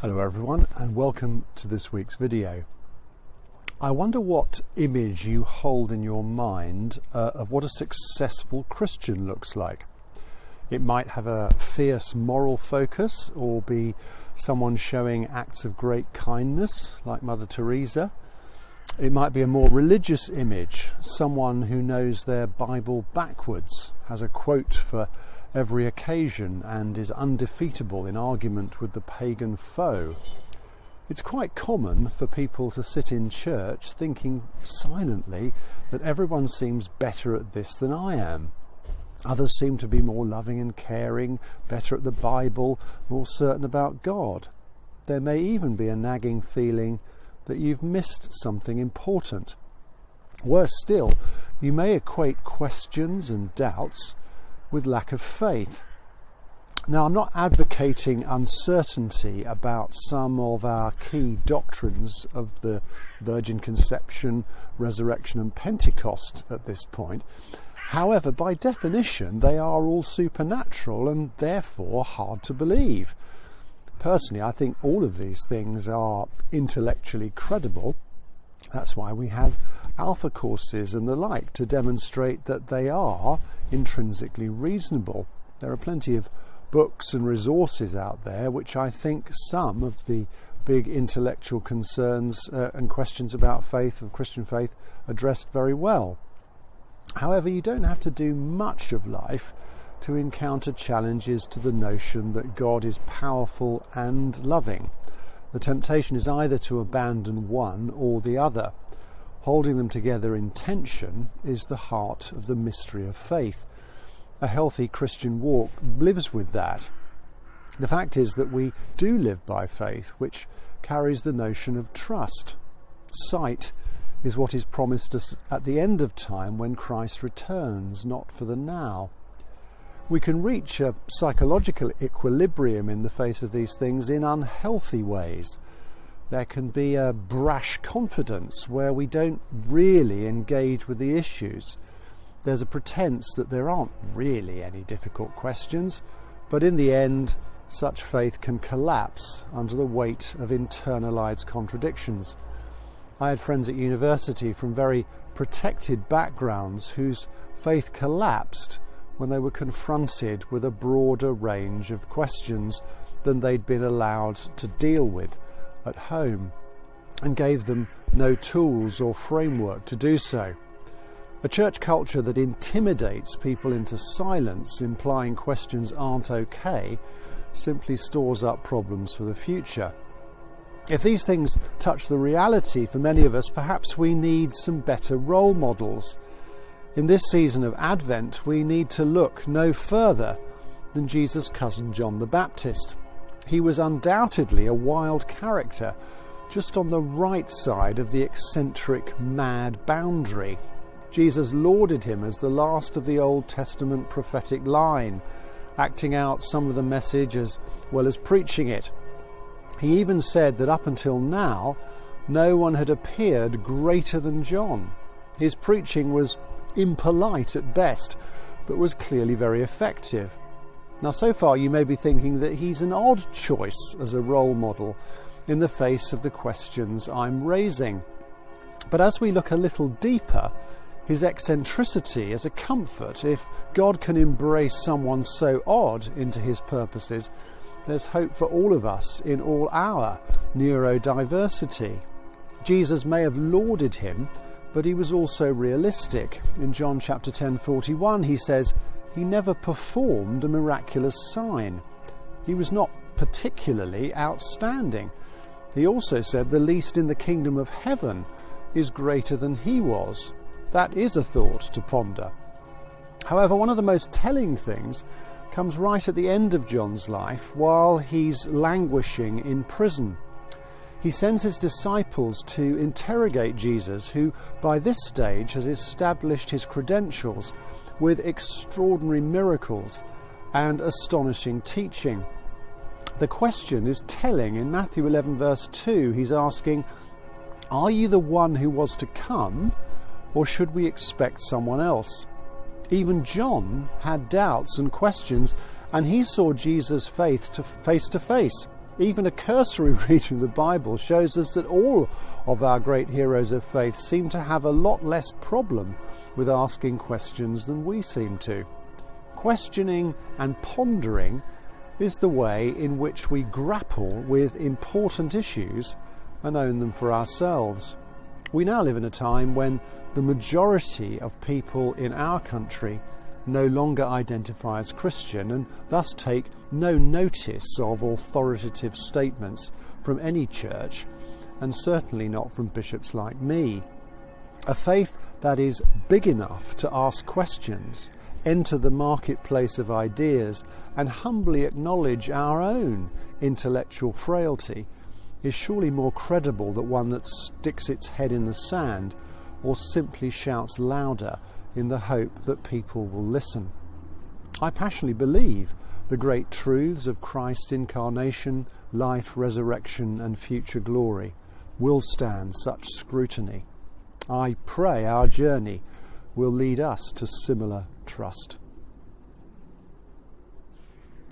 Hello everyone and welcome to this week's video. I wonder what image you hold in your mind of what a successful Christian looks like. It might have a fierce moral focus or be someone showing acts of great kindness like Mother Teresa. It might be a more religious image, someone who knows their Bible backwards, has a quote for every occasion and is undefeatable in argument with the pagan foe. It's quite common for people to sit in church thinking silently that everyone seems better at this than I am. Others seem to be more loving and caring, better at the Bible, more certain about God. There may even be a nagging feeling that you've missed something important. Worse still, you may equate questions and doubts with lack of faith. Now, I'm not advocating uncertainty about some of our key doctrines of the Virgin Conception, Resurrection and Pentecost at this point. However, by definition, they are all supernatural and therefore hard to believe. Personally, I think all of these things are intellectually credible. That's why we have alpha courses and the like to demonstrate that they are intrinsically reasonable. There are plenty of books and resources out there which I think some of the big intellectual concerns and questions about faith, of Christian faith, addressed very well. However, you don't have to do much of life to encounter challenges to the notion that God is powerful and loving. The temptation is either to abandon one or the other. Holding them together in tension is the heart of the mystery of faith. A healthy Christian walk lives with that. The fact is that we do live by faith, which carries the notion of trust. Sight is what is promised us at the end of time when Christ returns, not for the now. We can reach a psychological equilibrium in the face of these things in unhealthy ways. There can be a brash confidence where we don't really engage with the issues. There's a pretense that there aren't really any difficult questions, but in the end, such faith can collapse under the weight of internalized contradictions. I had friends at university from very protected backgrounds whose faith collapsed when they were confronted with a broader range of questions than they'd been allowed to deal with at home, and gave them no tools or framework to do so. A church culture that intimidates people into silence, implying questions aren't okay, simply stores up problems for the future. If these things touch the reality for many of us, perhaps we need some better role models. In this season of Advent, we need to look no further than Jesus' cousin John the Baptist. He was undoubtedly a wild character, just on the right side of the eccentric, mad boundary. Jesus lauded him as the last of the Old Testament prophetic line, acting out some of the message as well as preaching it. He even said that up until now, no one had appeared greater than John. His preaching was impolite at best, but was clearly very effective. Now, so far you may be thinking that he's an odd choice as a role model in the face of the questions I'm raising. But as we look a little deeper, his eccentricity is a comfort. If God can embrace someone so odd into his purposes, there's hope for all of us in all our neurodiversity. Jesus may have lauded him, but he was also realistic. In John chapter 10:41, he says he never performed a miraculous sign. He was not particularly outstanding. He also said the least in the kingdom of heaven is greater than he was. That is a thought to ponder. However, one of the most telling things comes right at the end of John's life while he's languishing in prison. He sends his disciples to interrogate Jesus, who by this stage has established his credentials with extraordinary miracles and astonishing teaching. The question is telling. In Matthew 11 verse 2, he's asking, "Are you the one who was to come, or should we expect someone else?" Even John had doubts and questions, and he saw Jesus' faith face to face. Even a cursory reading of the Bible shows us that all of our great heroes of faith seem to have a lot less problem with asking questions than we seem to. Questioning and pondering is the way in which we grapple with important issues and own them for ourselves. We now live in a time when the majority of people in our country no longer identify as Christian and thus take no notice of authoritative statements from any church, and certainly not from bishops like me. A faith that is big enough to ask questions, enter the marketplace of ideas, and humbly acknowledge our own intellectual frailty is surely more credible than one that sticks its head in the sand or simply shouts louder in the hope that people will listen. I passionately believe the great truths of Christ's incarnation, life, resurrection and future glory will stand such scrutiny. I pray our journey will lead us to similar trust.